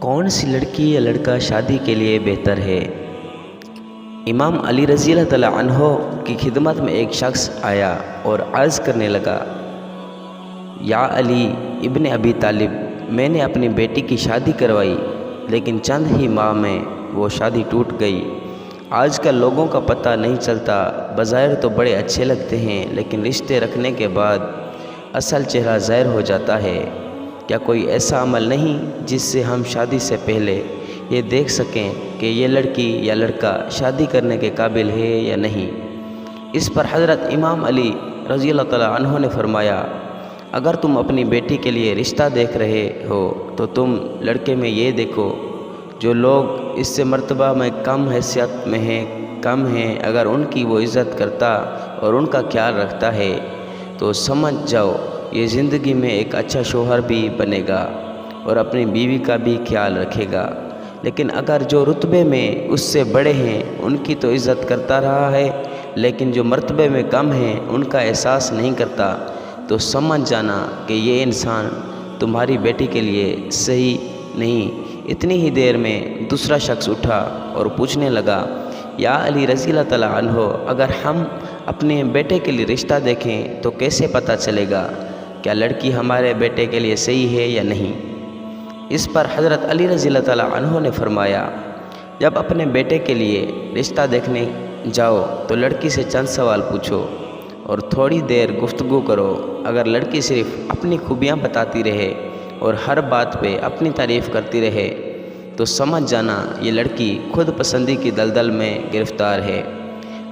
کون سی لڑکی یا لڑکا شادی کے لیے بہتر ہے؟ امام علی رضی اللہ تعالیٰ عنہ کی خدمت میں ایک شخص آیا اور عرض کرنے لگا، یا علی ابن ابی طالب، میں نے اپنی بیٹی کی شادی کروائی لیکن چند ہی ماہ میں وہ شادی ٹوٹ گئی۔ آج کل لوگوں کا پتہ نہیں چلتا، بظاہر تو بڑے اچھے لگتے ہیں لیکن رشتے رکھنے کے بعد اصل چہرہ ظاہر ہو جاتا ہے۔ کیا کوئی ایسا عمل نہیں جس سے ہم شادی سے پہلے یہ دیکھ سکیں کہ یہ لڑکی یا لڑکا شادی کرنے کے قابل ہے یا نہیں؟ اس پر حضرت امام علی رضی اللہ تعالیٰ عنہ نے فرمایا، اگر تم اپنی بیٹی کے لیے رشتہ دیکھ رہے ہو تو تم لڑکے میں یہ دیکھو جو لوگ اس سے مرتبہ میں کم حیثیت میں ہیں، کم ہیں، اگر ان کی وہ عزت کرتا اور ان کا خیال رکھتا ہے تو سمجھ جاؤ یہ زندگی میں ایک اچھا شوہر بھی بنے گا اور اپنی بیوی کا بھی خیال رکھے گا۔ لیکن اگر جو رتبے میں اس سے بڑے ہیں ان کی تو عزت کرتا رہا ہے لیکن جو مرتبے میں کم ہیں ان کا احساس نہیں کرتا، تو سمجھ جانا کہ یہ انسان تمہاری بیٹی کے لیے صحیح نہیں۔ اتنی ہی دیر میں دوسرا شخص اٹھا اور پوچھنے لگا، یا علی رضی اللہ تعالیٰ عنہ، اگر ہم اپنے بیٹے کے لیے رشتہ دیکھیں تو کیسے پتہ چلے گا کیا لڑکی ہمارے بیٹے کے لیے صحیح ہے یا نہیں؟ اس پر حضرت علی رضی اللہ تعالیٰ عنہ نے فرمایا، جب اپنے بیٹے کے لیے رشتہ دیکھنے جاؤ تو لڑکی سے چند سوال پوچھو اور تھوڑی دیر گفتگو کرو۔ اگر لڑکی صرف اپنی خوبیاں بتاتی رہے اور ہر بات پہ اپنی تعریف کرتی رہے تو سمجھ جانا یہ لڑکی خود پسندی کی دلدل میں گرفتار ہے۔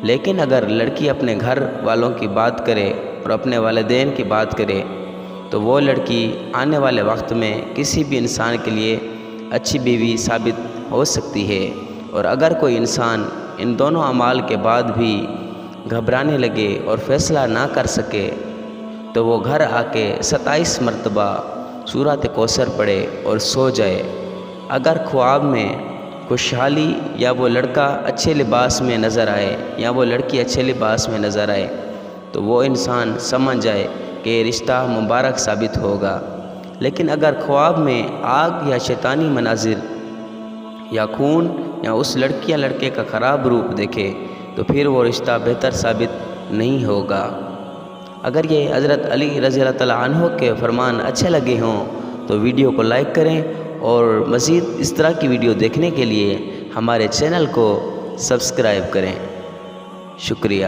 لیکن اگر لڑکی اپنے گھر والوں کی بات کرے اور اپنے والدین کی بات کرے تو وہ لڑکی آنے والے وقت میں کسی بھی انسان کے لیے اچھی بیوی ثابت ہو سکتی ہے۔ اور اگر کوئی انسان ان دونوں اعمال کے بعد بھی گھبرانے لگے اور فیصلہ نہ کر سکے تو وہ گھر آ کے 27 مرتبہ سورۃ کوثر پڑھے اور سو جائے۔ اگر خواب میں خوشحالی یا وہ لڑکا اچھے لباس میں نظر آئے یا وہ لڑکی اچھے لباس میں نظر آئے تو وہ انسان سمجھ جائے کہ یہ رشتہ مبارک ثابت ہوگا۔ لیکن اگر خواب میں آگ یا شیطانی مناظر یا خون یا اس لڑکی یا لڑکے کا خراب روپ دیکھے تو پھر وہ رشتہ بہتر ثابت نہیں ہوگا۔ اگر یہ حضرت علی رضی اللہ تعالیٰ عنہ کے فرمان اچھے لگے ہوں تو ویڈیو کو لائک کریں اور مزید اس طرح کی ویڈیو دیکھنے کے لیے ہمارے چینل کو سبسکرائب کریں۔ شکریہ۔